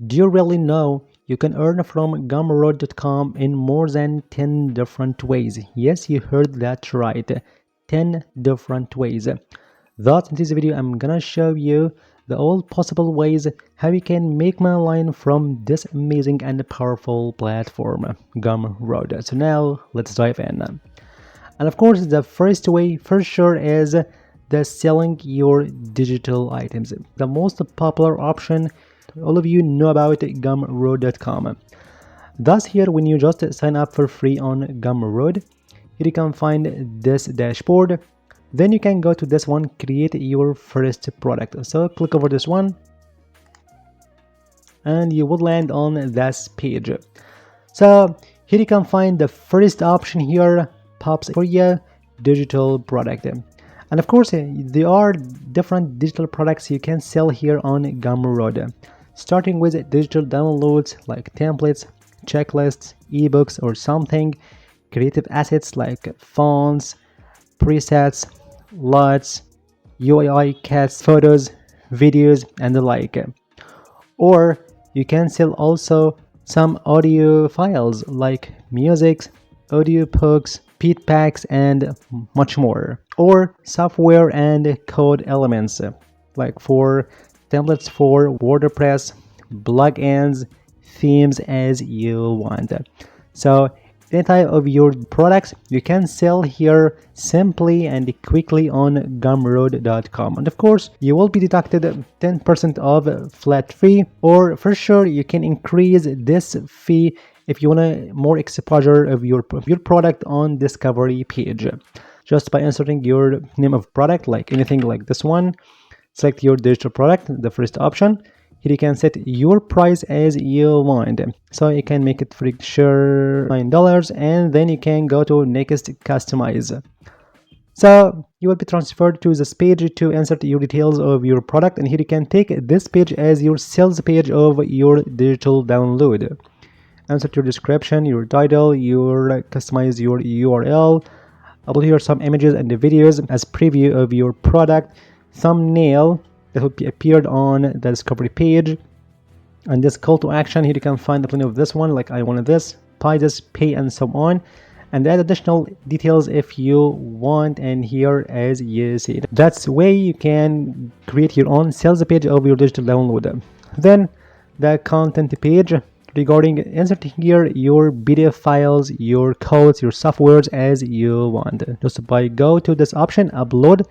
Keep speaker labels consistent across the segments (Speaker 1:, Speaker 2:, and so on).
Speaker 1: Do you really know you can earn from Gumroad.com in more than 10 different ways? Yes, you heard that right. 10 different ways. Thus, in this video, I'm gonna show you the all possible ways how you can make money online from this amazing and powerful platform, Gumroad. So now, let's dive in. And of course, the first way for sure is the selling your digital items. The most popular option all of you know about Gumroad.com. Thus here, when you just sign up for free on Gumroad, here you can find this dashboard. Then you can go to this one, create your first product. So click over this one and you will land on this page. So here you can find the first option here pops for you, digital product. And of course, there are different digital products you can sell here on Gumroad. Starting with digital downloads like templates, checklists, ebooks or something, creative assets like fonts, presets, LUTs, UI kits, photos, videos and the like. Or you can sell also some audio files like music, audio books, beat packs and much more. Or software and code elements like for templates for WordPress, plugins, themes as you want. So any type of your products you can sell here simply and quickly on Gumroad.com. And of course, you will be deducted 10% of flat fee, or for sure you can increase this fee if you want a more exposure of your product on discovery page. Just by inserting your name of product, like anything like this one, select your digital product, the first option. Here you can set your price as you want. So you can make it for sure $9 and then you can go to next customize. So you will be transferred to this page to insert your details of your product, and here you can take this page as your sales page of your digital download. Insert your description, your title, customize your URL, upload here some images and the videos as preview of your product, thumbnail that will be appeared on the discovery page, and this call to action. Here you can find the plenty of this one, like I wanted this, buy this, pay and so on, and add additional details if you want. And here as you see, that's the way you can create your own sales page of your digital download. Then the content page, regarding inserting here your PDF files, your codes, your softwares as you want. Just by go to this option, upload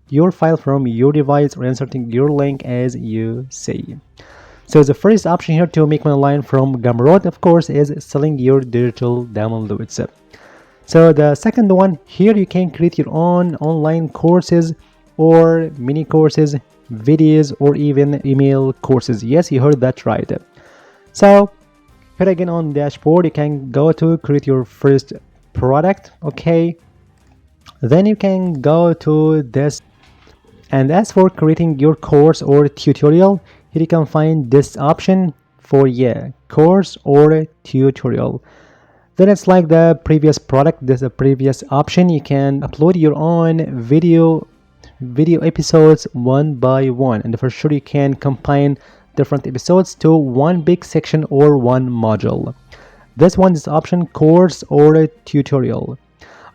Speaker 1: your file from your device or inserting your link as you see. So the first option here to make money online from Gumroad, of course, is selling your digital downloads. So the second one, here you can create your own online courses or mini courses, videos, or even email courses. Yes, you heard that right. So here again on dashboard, you can go to create your first product. Okay, then you can go to this, and as for creating your course or tutorial, here you can find this option for course or tutorial. Then it's like the previous product. There's a previous option. You can upload your own video episodes one by one, and for sure you can combine different episodes to one big section or one module. This one is option course or tutorial.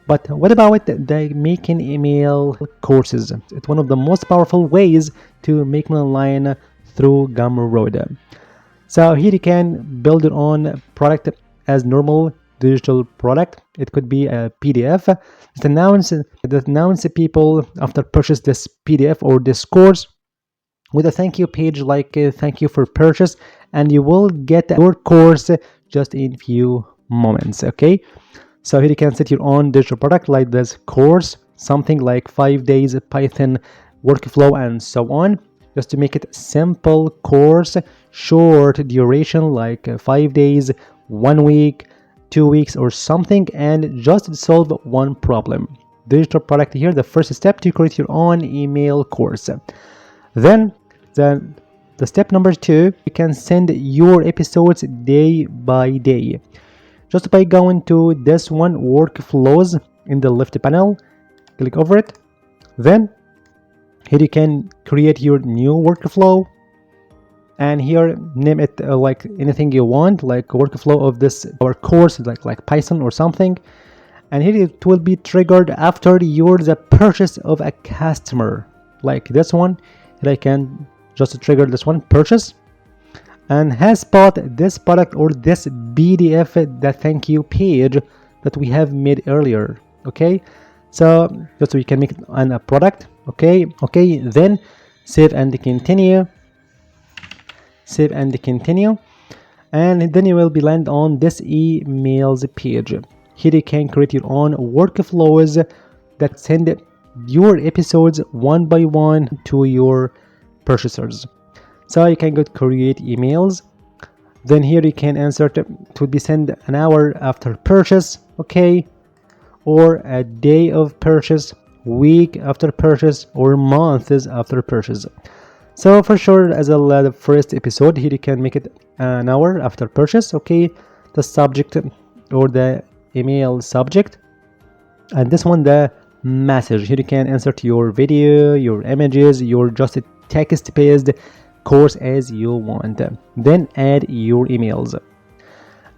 Speaker 1: But what about the making email courses? It's one of the most powerful ways to make money online through Gumroad. So here you can build your own product as normal digital product. It could be a PDF that announce people after purchase this PDF or this course with a thank you page, like thank you for purchase, and you will get your course just in few moments. Okay, so here you can set your own digital product like this course, something like 5 days Python workflow and so on, just to make it simple course, short duration like 5 days, 1 week, 2 weeks or something, and just solve one problem. Digital product here, the first step to create your own email course. Then the step number 2, you can send your episodes day by day. Just by going to this one, workflows, in the left panel, click over it. Then here you can create your new workflow. and here name it like anything you want, like workflow of this our course, like Python or something. And here it will be triggered after the purchase of a customer, like this one. Here I can just trigger this one, purchase, and has bought this product or this PDF, the thank you page that we have made earlier. Okay, so just so we can make it on a product. Okay, then save and continue, and then you will be land on this emails page. Here you can create your own workflows that send your episodes one by one to your purchasers. So you can go to create emails, then here you can insert to be sent an hour after purchase, okay, or a day of purchase, week after purchase, or months after purchase. So for sure, as the first episode, here you can make it an hour after purchase, okay, the subject or the email subject, and this one the message. Here you can insert your video, your images, your just text based course as you want, then add your emails.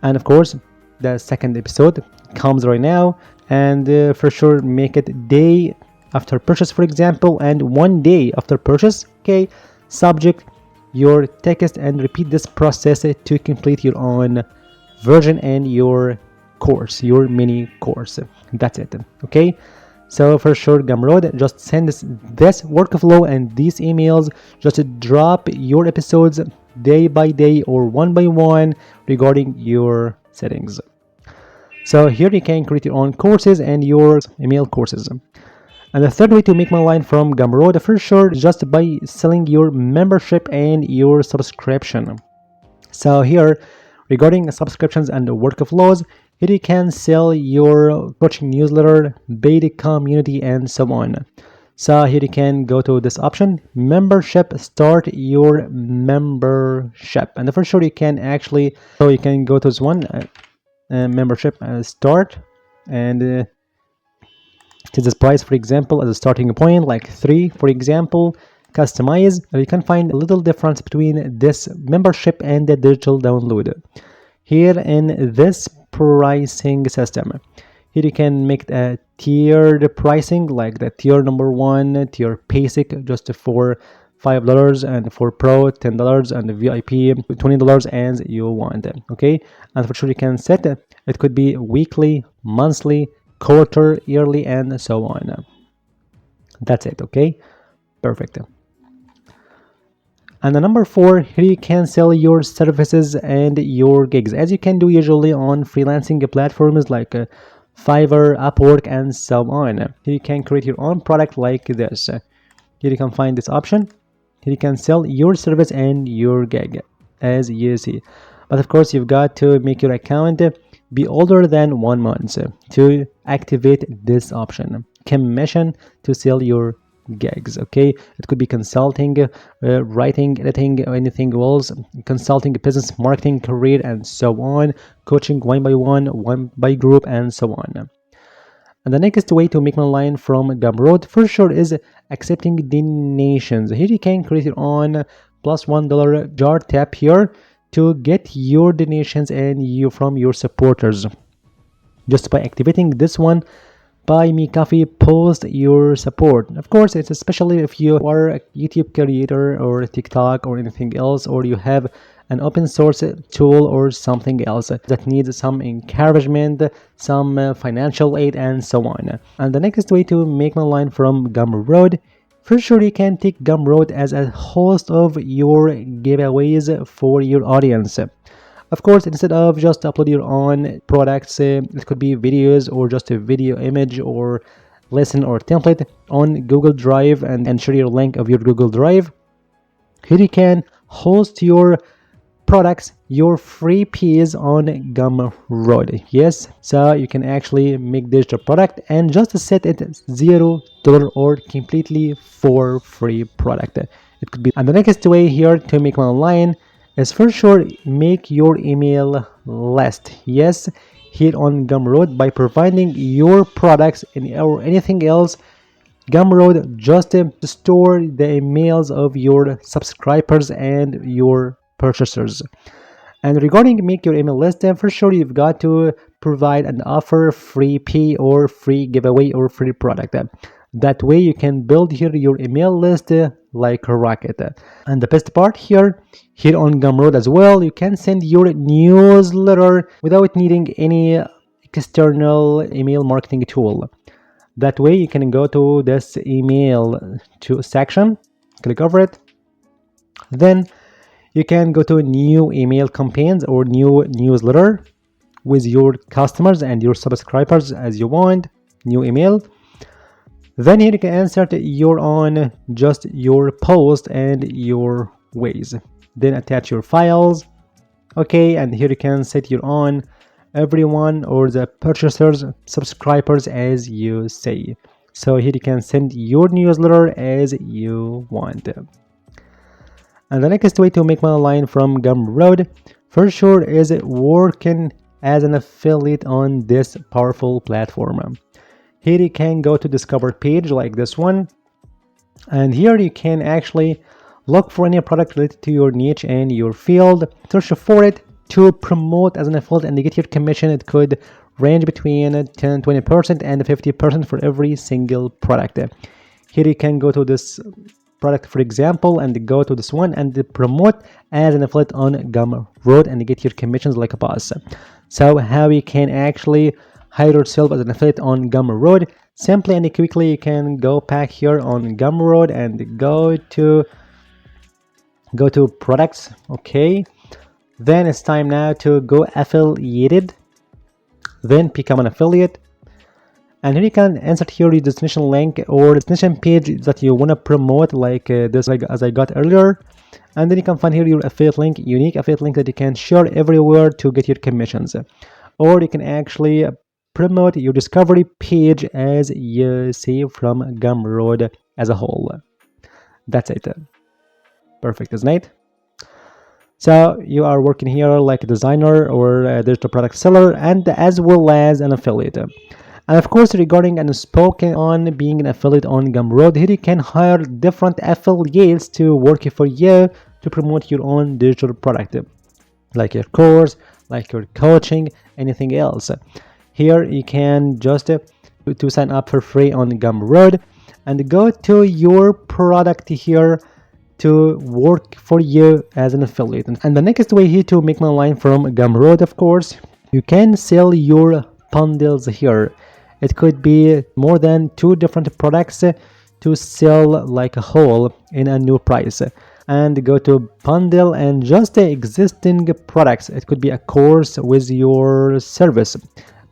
Speaker 1: And of course the second episode comes right now, and for sure make it day after purchase, for example, and 1 day after purchase, okay, subject your text, and repeat this process to complete your own version and your course, your mini course. That's it. Okay, so for sure Gumroad just send this workflow and these emails, just to drop your episodes day by day or one by one regarding your settings. So here you can create your own courses and your email courses. And the third way to make money from Gumroad, for sure, is just by selling your membership and your subscription. So here, regarding subscriptions and workflows, here you can sell your coaching newsletter, beta community, and so on. So here you can go to this option, membership, start your membership. And for sure you can actually, so you can go to this one, membership, start, and to this price, for example, as a starting point, like 3, for example, customize. You can find a little difference between this membership and the digital download. Here in this pricing system, here you can make a tiered pricing, like the tier number 1, tier basic, just for $5, and for pro $10, and the VIP $20 as you want. Okay, and for sure you can set it could be weekly, monthly, quarter, yearly, and so on. That's it. Okay, perfect. And the number 4, here you can sell your services and your gigs, as you can do usually on freelancing platforms like Fiverr, Upwork, and so on. Here you can create your own product like this. Here you can find this option. Here you can sell your service and your gig, as you see. But of course, you've got to make your account be older than 1 month to activate this option. Commission to sell your gigs. Okay, it could be consulting, writing, editing, or anything else, consulting, business, marketing, career, and so on, coaching one by one by group, and so on. And the next way to make money from Gumroad, for sure, is accepting donations. Here you can create your own plus $1 jar, tap here to get your donations and you from your supporters. Just by activating this one, buy me coffee, post your support. Of course, it's especially if you are a YouTube creator or TikTok or anything else, or you have an open source tool or something else that needs some encouragement, some financial aid, and so on. And the next way to make money from Gumroad, for sure you can take Gumroad as a host of your giveaways for your audience. Of course, instead of just upload your own products, it could be videos or just a video image or lesson or template on Google Drive, and share your link of your Google Drive. Here you can host your products, your free piece on Gumroad. Yes, so you can actually make digital product and just set it $0 or completely for free product. It could be. And the next way here to make money online is for sure make your email list. Yes, here on Gumroad, by providing your products or anything else Gumroad just to store the emails of your subscribers and your purchasers. And regarding make your email list, then for sure you've got to provide an offer, free P or free giveaway or free product. That way you can build here your email list like a rocket. And the best part here on Gumroad as well, you can send your newsletter without needing any external email marketing tool. That way you can go to this email to section, click over it, then you can go to new email campaigns or new newsletter with your customers and your subscribers as you want, new email. Then here you can insert your own, just your post and your ways. Then attach your files. Okay, and here you can set your own everyone or the purchasers, subscribers as you say. So here you can send your newsletter as you want. And the next way to make money online from Gumroad for sure is working as an affiliate on this powerful platform. Here you can go to discover page like this one, and here you can actually look for any product related to your niche and your field, search for it to promote as an affiliate and get your commission. It could range between 10-20% and 50% for every single product. Here you can go to this product for example and go to this one and promote as an affiliate on Gumroad and get your commissions like a boss. So how you can actually hire yourself as an affiliate on Gumroad? Simply and quickly you can go back here on Gumroad and go to products. Okay, then it's time now to go affiliated, then become an affiliate. And here you can insert here your destination link or destination page that you want to promote like this, like as I got earlier. And then you can find here your affiliate link, unique affiliate link that you can share everywhere to get your commissions. Or you can actually promote your discovery page as you see from Gumroad as a whole. That's it. Perfect, isn't it? So you are working here like a designer or a digital product seller and as well as an affiliate. And of course, regarding and spoken on being an affiliate on Gumroad, here you can hire different affiliates to work for you to promote your own digital product, like your course, like your coaching, anything else. Here you can just to sign up for free on Gumroad and go to your product here to work for you as an affiliate. And the next way here to make money online from Gumroad, of course, you can sell your bundles here. It could be more than 2 different products to sell like a whole in a new price. And go to bundle and just the existing products. It could be a course with your service,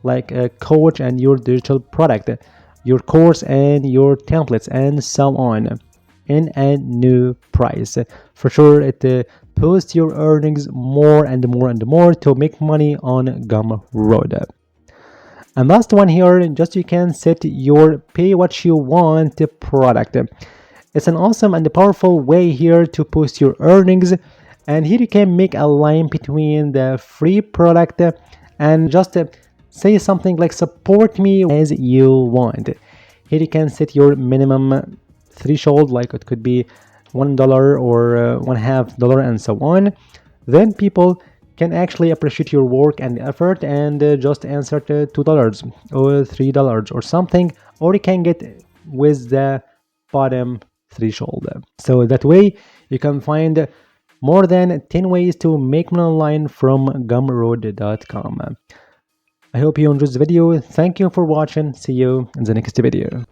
Speaker 1: like a coach and your digital product, your course and your templates, and so on, in a new price. For sure, it boosts your earnings more and more and more to make money on Gumroad. And last one here, just you can set your pay what you want product. It's an awesome and powerful way here to boost your earnings. And here you can make a line between the free product and just say something like support me as you want. Here you can set your minimum threshold, like it could be $1 or $1.5 and so on. Then people can actually appreciate your work and effort and just insert $2 or $3 or something, or you can get with the bottom threshold. So that way you can find more than 10 ways to make money online from Gumroad.com. I hope you enjoyed this video. Thank you for watching. See you in the next video.